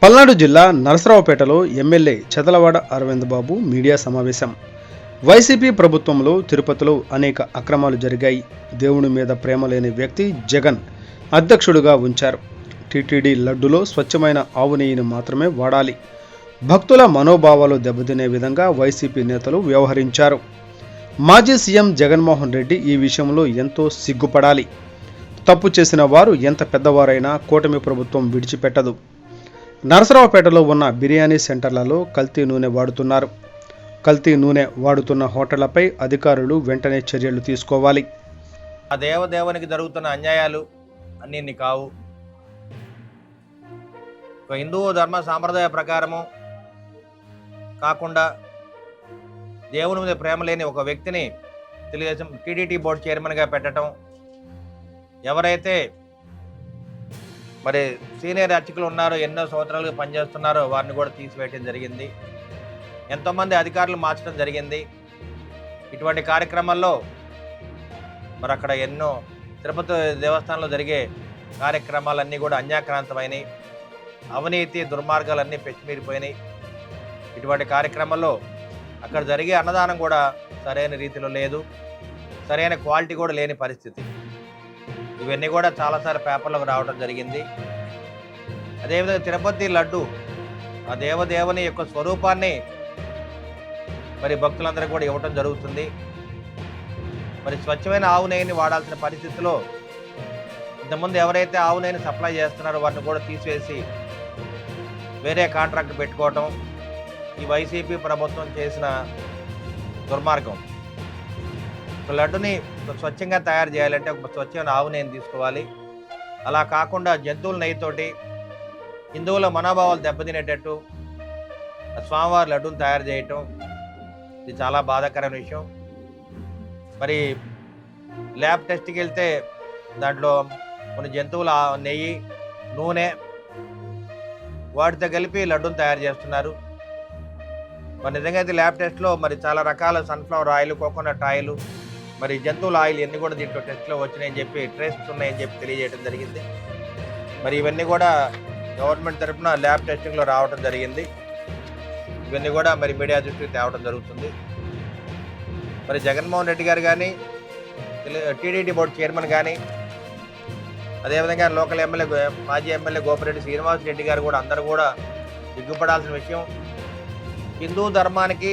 పల్నాడు జిల్లా నరసరావుపేటలో ఎమ్మెల్యే చదలవాడ అరవింద్ బాబు మీడియా సమావేశం. వైసీపీ ప్రభుత్వంలో తిరుపతిలో అనేక అక్రమాలు జరిగాయి. దేవుని మీద ప్రేమ లేని వ్యక్తి జగన్ అధ్యక్షుడిగా ఉంచారు. టీటీడీ లడ్డులో స్వచ్ఛమైన ఆవు నెయ్యిని మాత్రమే వాడాలి. భక్తుల మనోభావాలు దెబ్బతినే విధంగా వైసీపీ నేతలు వ్యవహరించారు. మాజీ సీఎం జగన్మోహన్ రెడ్డి ఈ విషయంలో ఎంతో సిగ్గుపడాలి. తప్పు చేసిన వారు ఎంత పెద్దవారైనా కూటమి ప్రభుత్వం విడిచిపెట్టదు. నరసరావుపేటలో ఉన్న బిర్యానీ సెంటర్లలో కల్తీ నూనె వాడుతున్నారు. కల్తీ నూనె వాడుతున్న హోటళ్లపై అధికారులు వెంటనే చర్యలు తీసుకోవాలి. ఆ దేవదేవునికి జరుగుతున్న అన్యాయాలు అన్నీ కావు. ఒక హిందూ ధర్మ సాంప్రదాయ ప్రకారము కాకుండా దేవుని మీద ప్రేమ లేని ఒక వ్యక్తిని తెలుగుదేశం టీడీటీ బోర్డు చైర్మన్గా పెట్టడం, ఎవరైతే మరి సీనియర్ అర్చకులు ఉన్నారో, ఎన్నో సంవత్సరాలుగా పనిచేస్తున్నారో వారిని కూడా తీసివేయడం జరిగింది. ఎంతోమంది అధికారులు మార్చడం జరిగింది. ఇటువంటి కార్యక్రమాల్లో మరి అక్కడ ఎన్నో తిరుపతి దేవస్థానంలో జరిగే కార్యక్రమాలన్నీ కూడా అన్యాక్రాంతమైనవి. అవినీతి దుర్మార్గాలన్నీ పెచ్చిమీరిపోయినాయి. ఇటువంటి కార్యక్రమాల్లో అక్కడ జరిగే అన్నదానం కూడా సరైన రీతిలో లేదు, సరైన క్వాలిటీ కూడా లేని పరిస్థితి. ఇవన్నీ కూడా చాలాసార్లు పేపర్లకు రావడం జరిగింది. అదేవిధంగా తిరుపతి లడ్డు ఆ దేవదేవుని యొక్క స్వరూపాన్ని మరి భక్తులందరూ కూడా ఇవ్వటం జరుగుతుంది. మరి స్వచ్ఛమైన ఆవు నెయ్యిని వాడాల్సిన పరిస్థితిలో ఇంతకుముందు ఎవరైతే ఆవు నెయ్యిని సప్లై చేస్తున్నారో వారిని కూడా తీసివేసి వేరే కాంట్రాక్ట్ పెట్టుకోవటం ఈ వైసీపీ ప్రభుత్వం చేసిన దుర్మార్గం. ఒక లడ్డుని స్వచ్ఛంగా తయారు చేయాలంటే ఒక స్వచ్ఛమైన ఆవు నెయ్యిని తీసుకోవాలి. అలా కాకుండా జంతువుల నెయ్యితోటి హిందువుల మనోభావాలు దెబ్బతినేటట్టు స్వామివారి లడ్డూని తయారు చేయటం ఇది చాలా బాధాకరమైన విషయం. మరి ల్యాబ్ టెస్ట్కి వెళ్తే దాంట్లో కొన్ని జంతువుల నెయ్యి, నూనె వాటితో కలిపి లడ్డూని తయారు చేస్తున్నారు. మరి నిజంగా అయితే ల్యాబ్ టెస్ట్లో మరి చాలా రకాల సన్ఫ్లవర్ ఆయిల్, కోకోనట్ ఆయిల్, మరి జంతువుల ఆయిల్ ఇవన్నీ కూడా దీంట్లో టెస్ట్లో వచ్చినాయని చెప్పి, ట్రేస్ ఉన్నాయని చెప్పి తెలియజేయడం జరిగింది. మరి ఇవన్నీ కూడా గవర్నమెంట్ తరఫున ల్యాబ్ టెస్టింగ్లో రావడం జరిగింది. ఇవన్నీ కూడా మరి మీడియా దృష్టికి తేవడం జరుగుతుంది. మరి జగన్మోహన్ రెడ్డి గారు కానీ, టీడీటీ బోర్డు చైర్మన్ కానీ, అదేవిధంగా లోకల్ ఎమ్మెల్యే మాజీ ఎమ్మెల్యే గోపిరెడ్డి శ్రీనివాస్ రెడ్డి గారు కూడా అందరూ కూడా సిగ్గుపడాల్సిన విషయం. హిందూ ధర్మానికి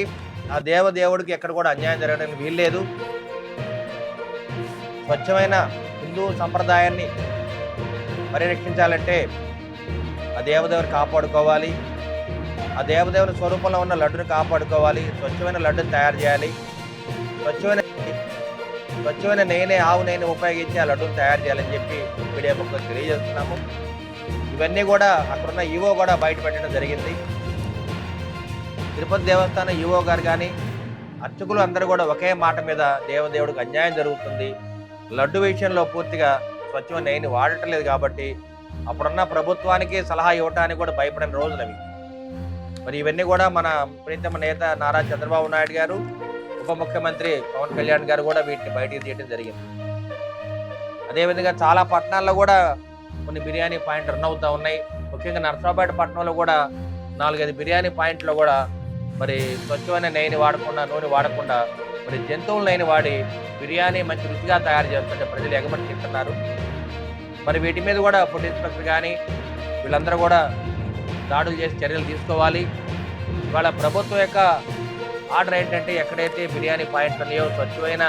ఆ దేవదేవుడికి ఎక్కడ కూడా అన్యాయం జరగడానికి వీల్లేదు. స్వచ్ఛమైన హిందూ సంప్రదాయాన్ని పరిరక్షించాలంటే ఆ దేవదేవుని కాపాడుకోవాలి. ఆ దేవదేవుని స్వరూపంలో ఉన్న లడ్డుని కాపాడుకోవాలి. స్వచ్ఛమైన లడ్డుని తయారు చేయాలి. స్వచ్ఛమైన నెయ్యిని, ఆవు నెయ్యిని ఉపయోగించి ఆ లడ్డుని తయారు చేయాలని చెప్పి మీడియా ముఖ్యంగా తెలియజేస్తున్నాము. ఇవన్నీ కూడా అక్కడున్న ఈవో కూడా బయటపెట్టడం జరిగింది. తిరుపతి దేవస్థానం ఈవో గారు కానీ అర్చకులు అందరూ కూడా ఒకే మాట మీద దేవదేవుడికి అన్యాయం జరుగుతుంది, లడ్డు విషయంలో పూర్తిగా స్వచ్ఛమైన నెయ్యిని వాడటం లేదు కాబట్టి అప్పుడున్న ప్రభుత్వానికి సలహా ఇవ్వటానికి కూడా భయపడిన రోజులు అవి. మరి ఇవన్నీ కూడా మన ప్రీతమ నేత నారా చంద్రబాబు నాయుడు గారు, ఉప ముఖ్యమంత్రి పవన్ కళ్యాణ్ గారు కూడా వీటిని బయటికి తీయడం జరిగింది. అదేవిధంగా చాలా పట్టణాల్లో కూడా కొన్ని బిర్యానీ పాయింట్లు రన్ అవుతూ ఉన్నాయి. ముఖ్యంగా నరసరావుపేట పట్టణంలో కూడా 4-5 బిర్యానీ పాయింట్లో కూడా మరి స్వచ్ఛమైన నెయ్యిని వాడకుండా, నూనె వాడకుండా మరి జంతువుల నెయ్యిని వాడి బిర్యానీ మంచి రుచిగా తయారు చేస్తుంటే ప్రజలు ఎగబడి తింటున్నారు. మరి వీటి మీద కూడా ఫుడ్ ఇన్స్పెక్టర్ కానీ వీళ్ళందరూ కూడా దాడులు చేసి చర్యలు తీసుకోవాలి. ఇవాళ ప్రభుత్వం యొక్క ఆర్డర్ ఏంటంటే ఎక్కడైతే బిర్యానీ పాయింట్లు ఉన్నాయో స్వచ్ఛమైన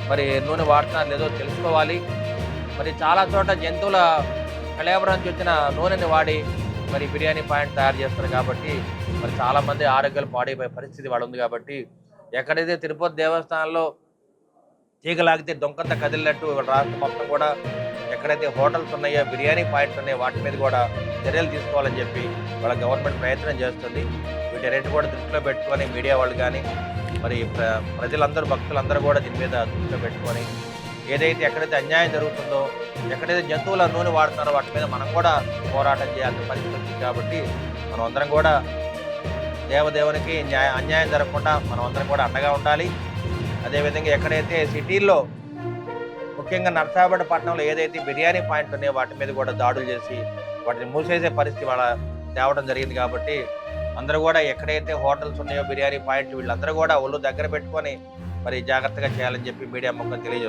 మరి నూనె వాడుతున్నారు లేదో తెలుసుకోవాలి. మరి చాలా చోట జంతువుల కళేబరం నుంచి వచ్చిన నూనెని వాడి మరి బిర్యానీ పాయింట్ తయారు చేస్తారు కాబట్టి మరి చాలామంది ఆరోగ్యాలు పాడైపోయే పరిస్థితి వాడు ఉంది. కాబట్టి ఎక్కడైతే తిరుపతి దేవస్థానంలో తీగలాగితే దొంకంత కదిలినట్టు రాష్ట్రం మొత్తం కూడా ఎక్కడైతే హోటల్స్ ఉన్నాయో, బిర్యానీ పాయింట్స్ ఉన్నాయో వాటి మీద కూడా చర్యలు తీసుకోవాలని చెప్పి వాళ్ళ గవర్నమెంట్ ప్రయత్నం చేస్తుంది. వీటన్నిటి కూడా దృష్టిలో పెట్టుకొని మీడియా వాళ్ళు కానీ మరి ప్రజలందరూ, భక్తులందరూ కూడా దీని మీద దృష్టిలో పెట్టుకొని ఏదైతే ఎక్కడైతే అన్యాయం జరుగుతుందో, ఎక్కడైతే జంతువుల నూనె వాడుతున్నారో వాటి మీద మనం కూడా పోరాటం చేయాల్సిన పరిస్థితి వచ్చింది. కాబట్టి మనం అందరం కూడా దేవదేవునికి అన్యాయం జరగకుండా మనం అందరం కూడా అండగా ఉండాలి. అదేవిధంగా ఎక్కడైతే సిటీల్లో ముఖ్యంగా నర్సాపేట పట్టణంలో ఏదైతే బిర్యానీ పాయింట్లు ఉన్నాయో వాటి మీద కూడా దాడులు చేసి వాటిని మూసేసే పరిస్థితి వాళ్ళ తేవడం జరిగింది. కాబట్టి అందరూ కూడా ఎక్కడైతే హోటల్స్ ఉన్నాయో బిర్యానీ పాయింట్లు వీళ్ళందరూ కూడా ఒళ్ళు దగ్గర పెట్టుకొని మరి జాగ్రత్తగా చేయాలని చెప్పి మీడియా ముఖం తెలియజేస్తుంది.